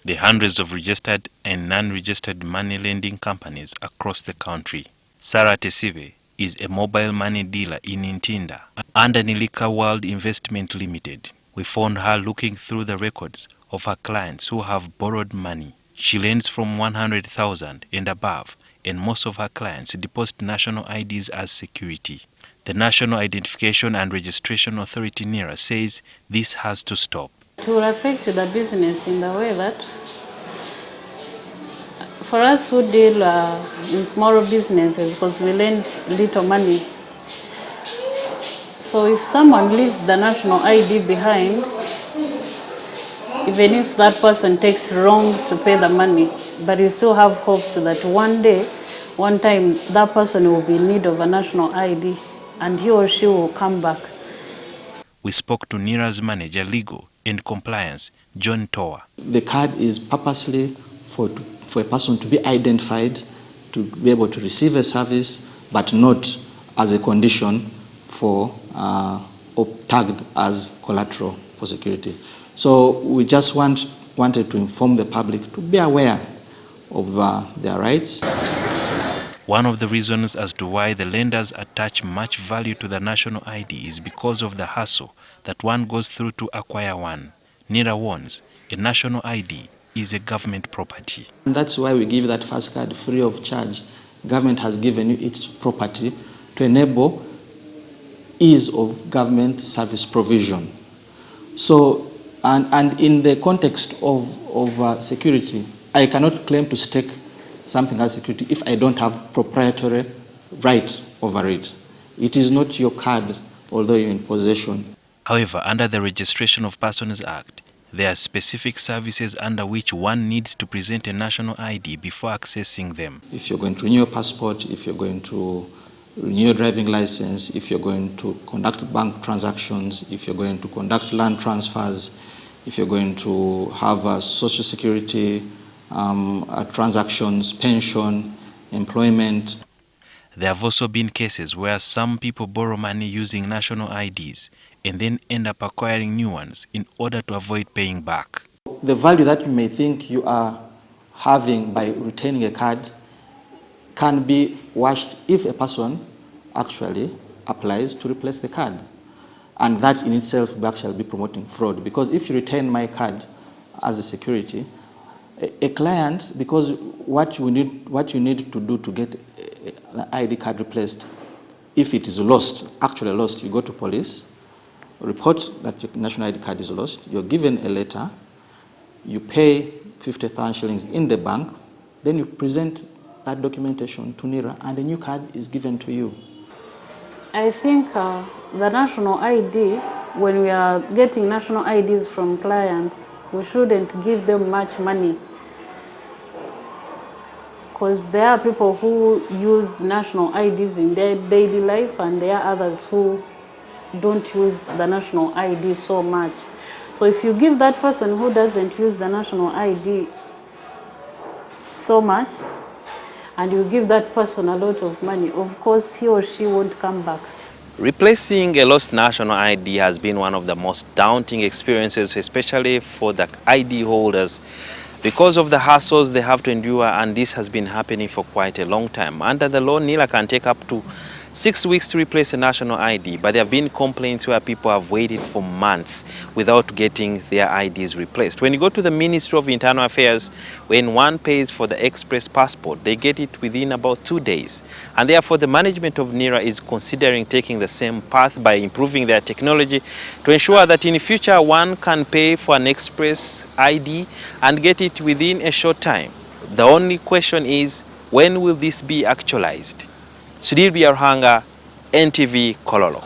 The hundreds of registered and non-registered money lending companies across the country. Sarah Tesibe is a mobile money dealer in Ntinda under NIRA World Investment Limited. We found her looking through the records of her clients who have borrowed money. She lends from 100,000 and above, and most of her clients deposit national IDs as security. The National Identification and Registration Authority NIRA says this has to stop. It will affect the business in the way that for us who deal in small businesses, because we lend little money, so if someone leaves the national ID behind, even if that person takes long to pay the money, but you still have hopes that one day, one time, that person will be in need of a national ID and he or she will come back. We spoke to NIRA's manager, legal and compliance, John Tower. The card is purposely for a person to be identified, to be able to receive a service, but not as a condition for or tagged as collateral for security. So we just wanted to inform the public to be aware of their rights. One of the reasons as to why the lenders attach much value to the national ID is because of the hassle that one goes through to acquire one. NIRA warns a national ID is a government property. And that's why we give that first card free of charge. Government has given you its property to enable ease of government service provision. So, and in the context of security, I cannot claim to stake something as security if I don't have proprietary rights over it. It is not your card, although you're in possession. However, under the Registration of Persons Act, there are specific services under which one needs to present a national ID before accessing them. If you're going to renew your passport, if you're going to renew your driving license, if you're going to conduct bank transactions, if you're going to conduct land transfers, if you're going to have a social security transactions, pension, employment. There have also been cases where some people borrow money using national IDs and then end up acquiring new ones in order to avoid paying back. The value that you may think you are having by retaining a card can be washed if a person actually applies to replace the card. And that in itself will actually be promoting fraud, because if you retain my card as a security, a client, because what you need to do to get the ID card replaced, if it is lost, actually lost, you go to police, report that your national ID card is lost, you're given a letter, you pay 50,000 shillings in the bank, then you present that documentation to NIRA and a new card is given to you. I think the national ID, when we are getting national IDs from clients, we shouldn't give them much money, because there are people who use national IDs in their daily life and there are others who don't use the national ID so much. So if you give that person who doesn't use the national ID so much and you give that person a lot of money, of course he or she won't come back. Replacing a lost national ID has been one of the most daunting experiences, especially for the ID holders, because of the hassles they have to endure, and this has been happening for quite a long time. Under the law, NIRA can take up to 6 weeks to replace a national ID, but there have been complaints where people have waited for months without getting their IDs replaced. When you go to the Ministry of Internal Affairs, when one pays for the express passport, they get it within about 2 days. And therefore, the management of NIRA is considering taking the same path by improving their technology to ensure that in the future one can pay for an express ID and get it within a short time. The only question is, when will this be actualized? Sudhir Biarhanga, NTV, Kololo.